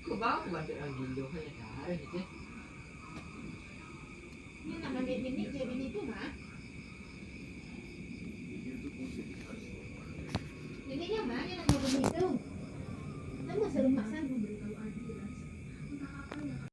Kau bawa baca lagi dulu kan ya gitu. Ini nama bini itu mah. Bininya mah yang nama bini itu. Kan mau serumah sana.